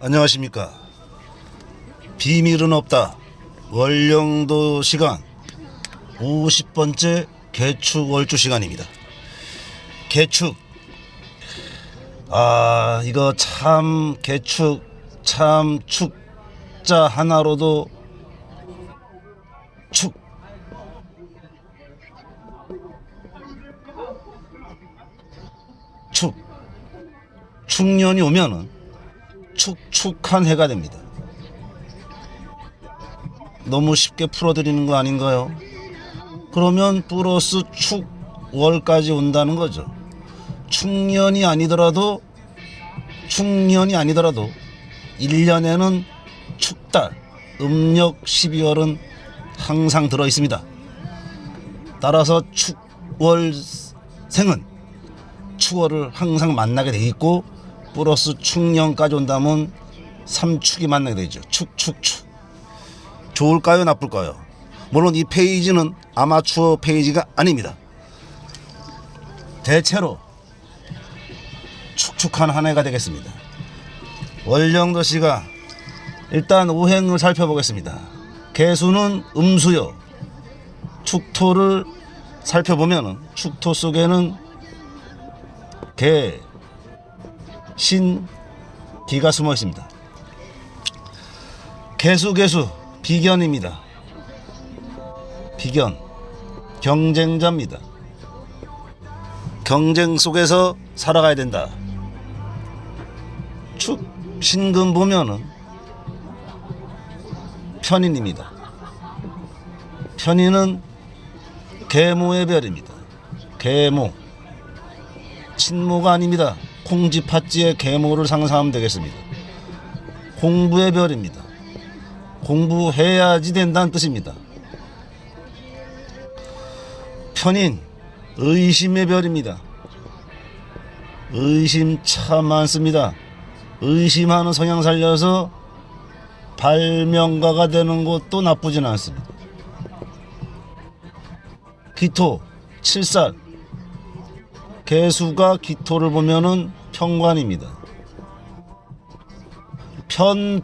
안녕하십니까. 비밀은 없다. 월령도 시간 50번째 개축 월주 시간입니다. 개축. 이거 참 개축 참 축자 하나로도 축년이 오면은 축축한 해가 됩니다. 너무 쉽게 풀어드리는 거 아닌가요? 그러면 플러스 축월까지 온다는 거죠. 축년이 아니더라도 1년에는 축달 음력 12월은 항상 들어 있습니다. 따라서 축월생은 축월을 항상 만나게 돼 있고 플러스 축년까지 온다면 3축이 만나게 되죠. 축. 좋을까요? 나쁠까요? 물론 이 페이지는 아마추어 페이지가 아닙니다. 대체로 축축한 한 해가 되겠습니다. 월령도 시가 일단 오행을 살펴보겠습니다. 개수는 음수요. 축토를 살펴보면 축토 속에는 개, 신, 기가 숨어 있습니다. 개수 비견입니다. 비견 경쟁자입니다. 경쟁 속에서 살아가야 된다. 축 신금 보면은 편인입니다. 편인은 계모의 별입니다. 계모 친모가 아닙니다. 콩쥐팥쥐의 계모를 상상하면 되겠습니다. 공부의 별입니다. 공부해야지 된다는 뜻입니다. 편인 의심의 별입니다. 의심 참 많습니다. 의심하는 성향 살려서 발명가가 되는 것도 나쁘진 않습니다. 기토 칠살 개수가 기토를 보면은 편관입니다. 편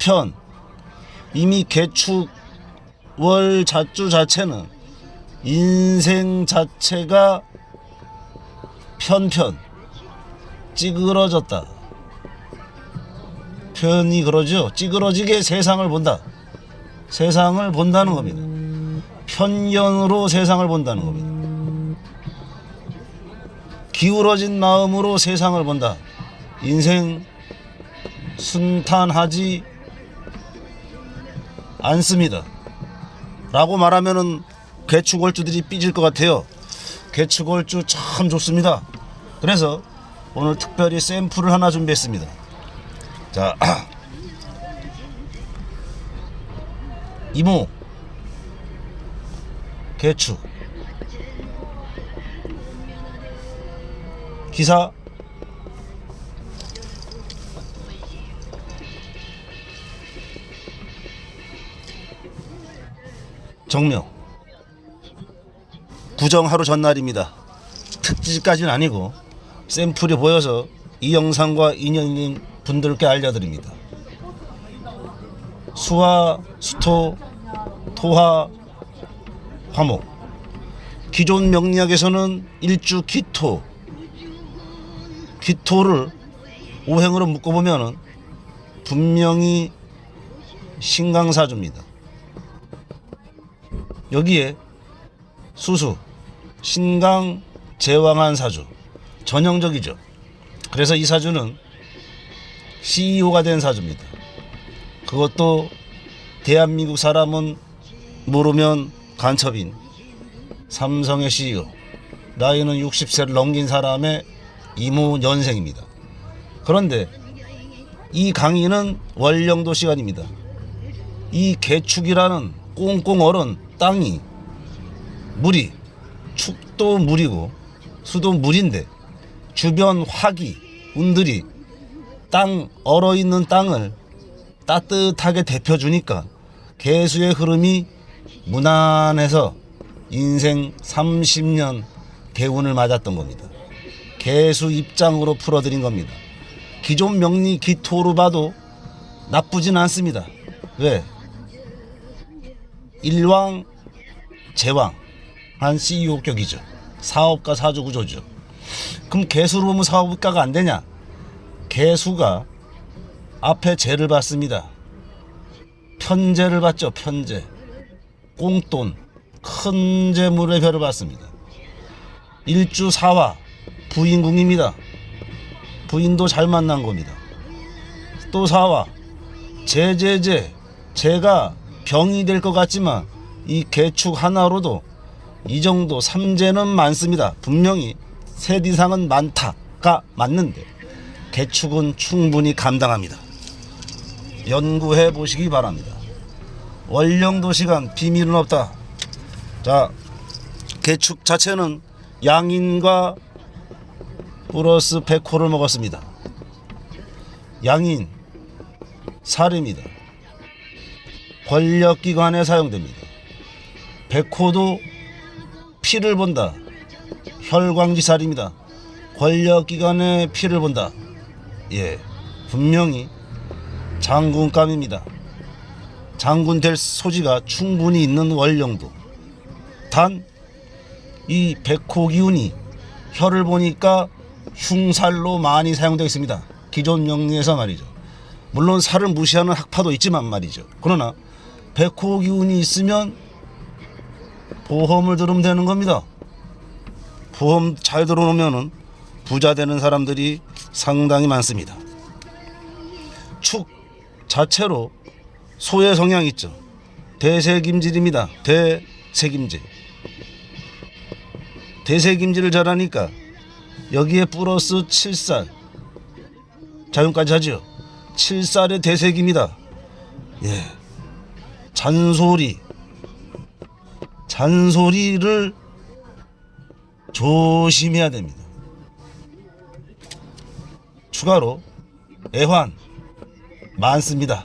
이미 개축월 자주 자체는 인생 자체가 편 찌그러졌다. 편이 그러죠. 찌그러지게 세상을 본다는 겁니다. 편견으로 세상을 본다는 겁니다. 기울어진 마음으로 세상을 본다. 인생 순탄하지 않습니다. 라고 말하면은 개축월주들이 삐질 것 같아요. 개축월주 참 좋습니다. 그래서 오늘 특별히 샘플을 하나 준비했습니다. 자, 이모 개축 기사 정명 구정 하루 전날입니다. 특집까지는 아니고 샘플이 보여서 이 영상과 인연 있는 분들께 알려드립니다. 수화, 수토, 토화, 화목. 기존 명리학에서는 일주 기토를 오행으로 묶어보면 분명히 신강사주입니다. 여기에 수수, 신강, 제왕한 사주 전형적이죠. 그래서 이 사주는 CEO가 된 사주입니다. 그것도 대한민국 사람은 모르면 간첩인 삼성의 CEO, 나이는 60세를 넘긴 사람의 이모 년생입니다. 그런데 이 강의는 월령도 시간입니다. 이 개축이라는 꽁꽁 얼은 땅이 물이 축도 물이고 수도 물인데 주변 화기 운들이 땅 얼어있는 땅을 따뜻하게 데펴주니까 개수의 흐름이 무난해서 인생 30년 개운을 맞았던 겁니다. 개수 입장으로 풀어드린 겁니다. 기존 명리 기토로 봐도 나쁘진 않습니다. 왜? 일왕 제왕 한 CEO 격이죠. 사업가 사주 구조죠. 그럼 개수로 보면 사업가가 안 되냐? 개수가 앞에 재를 받습니다. 편재를 받죠. 편재. 꽁돈. 큰 재물의 별을 받습니다. 일주 사화. 부인궁입니다. 부인도 잘 만난 겁니다. 또 사화. 재재재. 재가 병이 될 것 같지만 이 개축 하나로도 이 정도 삼재는 많습니다. 분명히 셋 이상은 많다가 맞는데 개축은 충분히 감당합니다. 연구해 보시기 바랍니다. 월령도 시간 비밀은 없다. 자, 개축 자체는 양인과 플러스 백호를 먹었습니다. 양인 살입니다. 권력기관에 사용됩니다. 백호도 피를 본다. 혈광지살입니다. 권력기관에 피를 본다. 예, 분명히 장군감입니다. 장군 될 소지가 충분히 있는 월령도. 단 이 백호 기운이 혈을 보니까 흉살로 많이 사용되어 있습니다. 기존 명리에서 말이죠. 물론 살을 무시하는 학파도 있지만 말이죠. 그러나 백호 기운이 있으면 보험을 들으면 되는 겁니다. 보험 잘 들어놓으면 부자 되는 사람들이 상당히 많습니다. 축 자체로 소의 성향이 있죠. 대세김질입니다. 대세김질. 대세김질을 잘하니까 여기에 플러스 7살 자용까지 하죠. 7살의 대세기입니다. 예, 잔소리를 조심해야 됩니다. 추가로 애환 많습니다.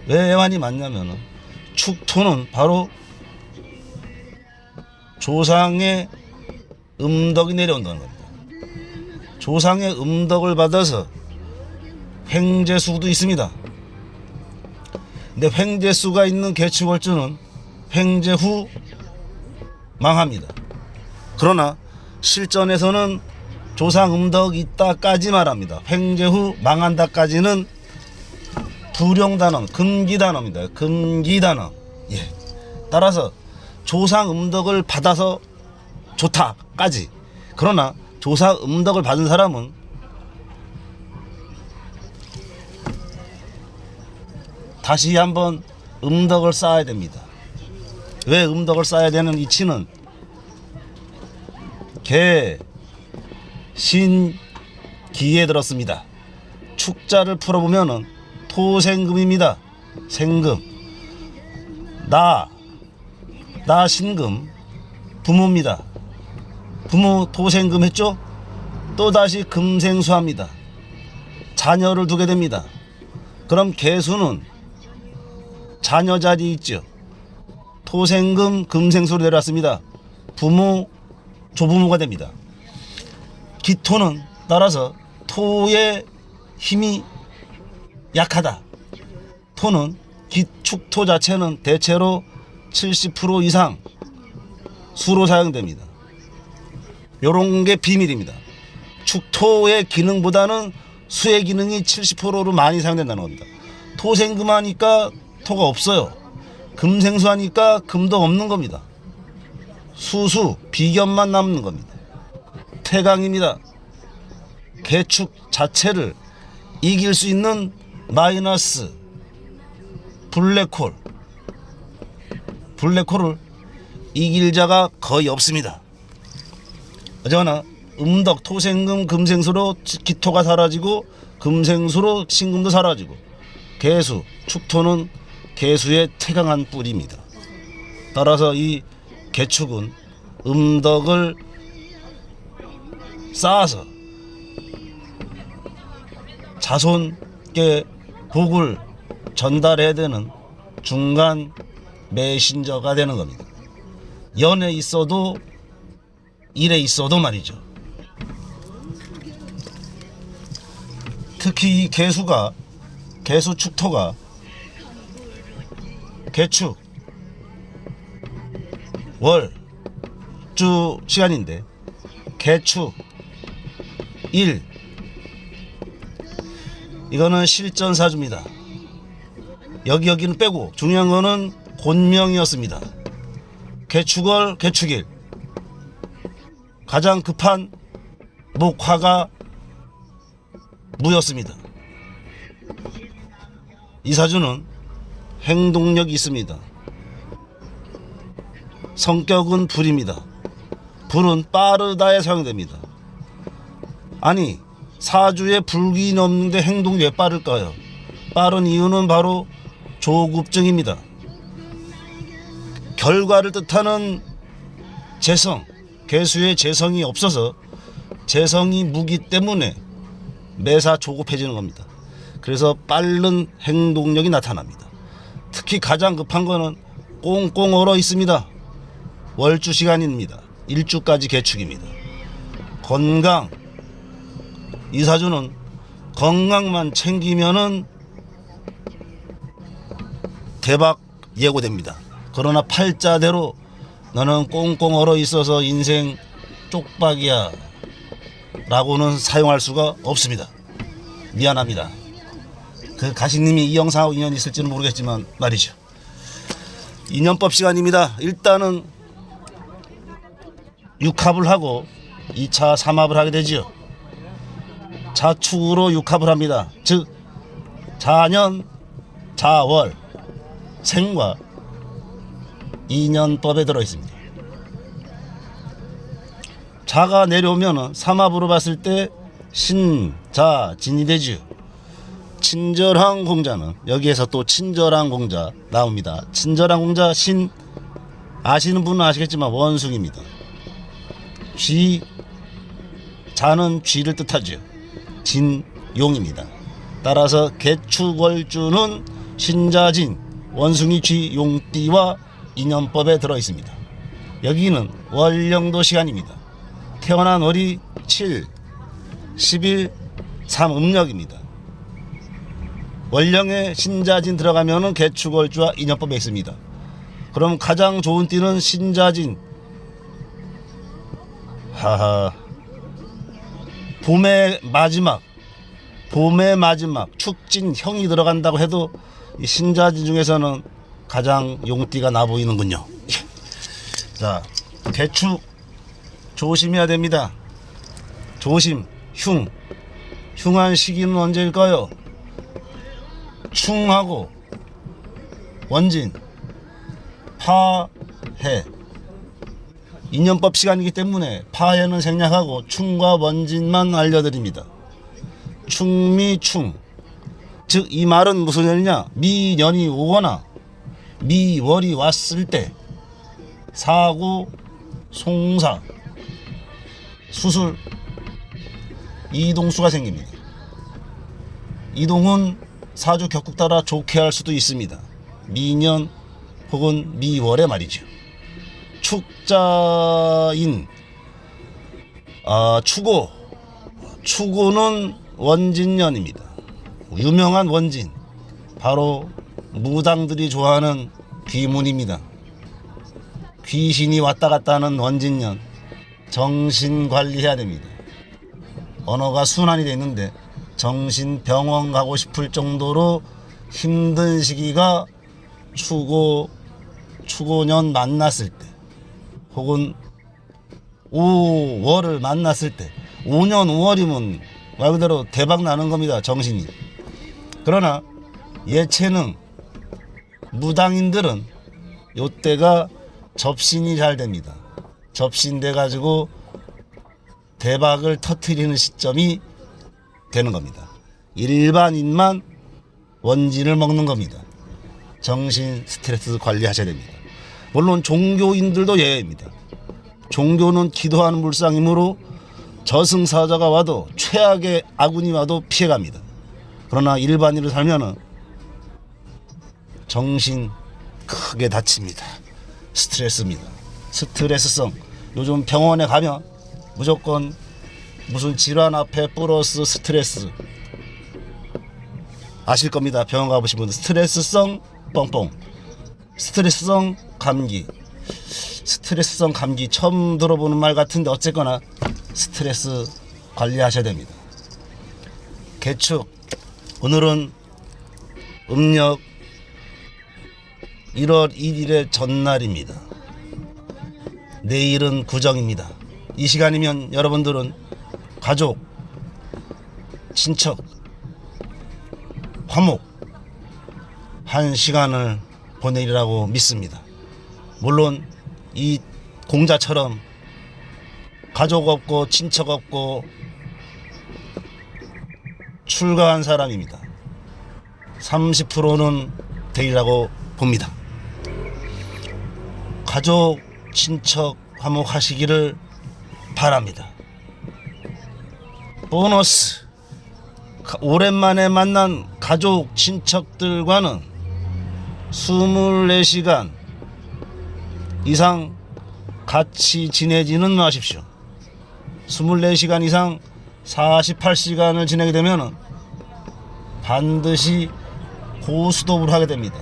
왜 애환이 많냐면 축토는 바로 조상의 음덕이 내려온다는 겁니다. 조상의 음덕을 받아서 횡재수도 있습니다. 근데 횡재수가 있는 개축월주는 횡재 후 망합니다. 그러나 실전에서는 조상 음덕이 있다까지 말합니다. 횡재 후 망한다까지는 불용단어, 금기단어입니다. 금기단어. 예. 따라서 조상 음덕을 받아서 좋다까지. 그러나 조상 음덕을 받은 사람은 다시 한번 음덕을 쌓아야 됩니다. 왜 음덕을 쌓아야 되는 이치는 개, 신, 기에 들었습니다. 축자를 풀어보면은 토생금입니다. 생금. 나 신금 부모입니다. 부모 토생금 했죠? 또다시 금생수합니다. 자녀를 두게 됩니다. 그럼 개수는 자녀 자리에 있죠. 토생금 금생수로 내려왔습니다. 부모 조부모가 됩니다. 기토는 따라서 토의 힘이 약하다. 토는 기축토 자체는 대체로 70% 이상 수로 사용됩니다. 요런 게 비밀입니다. 축토의 기능보다는 수의 기능이 70%로 많이 사용된다는 겁니다. 토생금 하니까 토가 없어요. 금생수 하니까 금도 없는 겁니다. 수수 비견만 남는 겁니다. 태강입니다. 개축 자체를 이길 수 있는 마이너스 블랙홀을 이길 자가 거의 없습니다. 어쩌나 음덕 토생금 금생수로 기토가 사라지고 금생수로 신금도 사라지고 개수 축토는 개수의 태강한 뿔입니다. 따라서 이 개축은 음덕을 쌓아서 자손께 복을 전달해야 되는 중간 메신저가 되는 겁니다. 연에 있어도 일에 있어도 말이죠. 특히 이 개수가 개수 축토가 개축 월주 시간인데 개축 일 이거는 실전사주입니다. 여기는 빼고 중요한 거는 곤명이었습니다. 개축월 개축일 가장 급한 목화가 무였습니다. 이 사주는 행동력이 있습니다. 성격은 불입니다. 불은 빠르다에 사용됩니다. 아니 사주에 불이 넘는데 행동이 왜 빠를까요? 빠른 이유는 바로 조급증입니다. 결과를 뜻하는 재성, 개수의 재성이 없어서 재성이 무기 때문에 매사 조급해지는 겁니다. 그래서 빠른 행동력이 나타납니다. 특히 가장 급한 거는 꽁꽁 얼어 있습니다. 월주 시간입니다. 일주까지 개축입니다. 건강, 이 사주는 건강만 챙기면은 대박 예고됩니다. 그러나 팔자대로 너는 꽁꽁 얼어 있어서 인생 쪽박이야 라고는 사용할 수가 없습니다. 미안합니다. 그 가시님이 이 영상하고 인연이 있을지는 모르겠지만 말이죠. 인연법 시간입니다. 일단은 6합을 하고 2차 3합을 하게 되죠. 자축으로 6합을 합니다. 즉 자년, 자월, 생과 인연법에 들어있습니다. 자가 내려오면 3합으로 봤을 때 신자진이 되죠. 친절한 공자는 여기에서 또 친절한 공자 나옵니다. 친절한 공자 신 아시는 분은 아시겠지만 원숭입니다. 쥐 자는 쥐를 뜻하죠. 진용입니다. 따라서 개축월주는 신자진 원숭이 쥐 용띠와 인연법에 들어있습니다. 여기는 월령도 시간입니다. 태어난 월이 7, 11, 3음력입니다. 월령에 신자진 들어가면은 개축월주와 인연법에 있습니다. 그럼 가장 좋은 띠는 신자진. 하하. 봄의 마지막 축진형이 들어간다고 해도 이 신자진 중에서는 가장 용띠가 나 보이는군요. 자, 개축 조심해야 됩니다. 조심, 흉한 시기는 언제일까요? 충하고 원진, 파해. 인연법 시간이기 때문에 파해는 생략하고 충과 원진만 알려드립니다. 충미충, 즉 이 말은 무슨 년이냐? 미년이 오거나 미월이 왔을 때 사고, 송사, 수술, 이동수가 생깁니다. 이동은 사주 격국 따라 좋게 할 수도 있습니다. 미년 혹은 미월에 말이죠. 축자인 추고는 원진년입니다. 유명한 원진, 바로 무당들이 좋아하는 귀문입니다. 귀신이 왔다 갔다 하는 원진년, 정신 관리해야 됩니다. 언어가 순환이 되어 있는데 정신병원 가고 싶을 정도로 힘든 시기가 추고년 만났을 때, 혹은 5월을 만났을 때, 5년 5월이면 말 그대로 대박 나는 겁니다. 정신이. 그러나 예체능 무당인들은 요때가 접신이 잘 됩니다. 접신돼 가지고 대박을 터뜨리는 시점이 되는 겁니다. 일반인만 원진을 먹는 겁니다. 정신 스트레스 관리하셔야 됩니다. 물론 종교인들도 예외입니다. 종교는 기도하는 물상이므로 저승사자가 와도, 최악의 아군이 와도 피해갑니다. 그러나 일반인으로 살면은 정신 크게 다칩니다. 스트레스입니다. 스트레스성. 요즘 병원에 가면 무조건 무슨 질환 앞에 플러스 스트레스, 아실 겁니다. 병원 가보신 분들 스트레스성 뻥뻥, 스트레스성 감기, 스트레스성 감기 처음 들어보는 말 같은데 어쨌거나 스트레스 관리하셔야 됩니다. 개축, 오늘은 음력 1월 1일의 전날입니다. 내일은 구정입니다. 이 시간이면 여러분들은 가족, 친척, 화목 한 시간을 보내리라고 믿습니다. 물론 이 공자처럼 가족 없고 친척 없고 출가한 사람입니다. 30%는 되리라고 봅니다. 가족, 친척 화목하시기를 바랍니다. 보너스, 오랜만에 만난 가족, 친척들과는 24시간 이상 같이 지내지는 마십시오. 24시간 이상 48시간을 지내게 되면 반드시 고스톱을 하게 됩니다.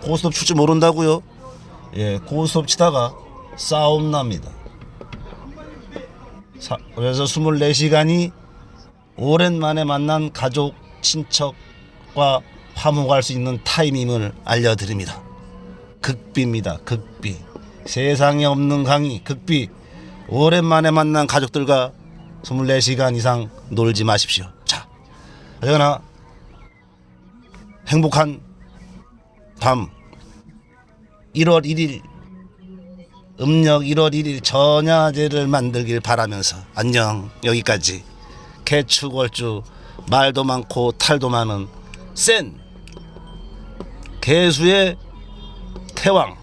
고스톱 칠 줄 모른다고요? 예, 고스톱 치다가 싸움 납니다. 그래서 24시간이 오랜만에 만난 가족, 친척과 화목할 수 있는 타임임을 알려드립니다. 극비입니다. 극비. 세상에 없는 강의 극비. 오랜만에 만난 가족들과 24시간 이상 놀지 마십시오. 자, 어쨌거나 행복한 밤 1월 1일 음력 1월 1일 전야제를 만들길 바라면서 안녕. 여기까지 개축월주 말도 많고 탈도 많은 센 개수의 태왕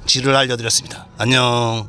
지를 알려드렸습니다. 안녕.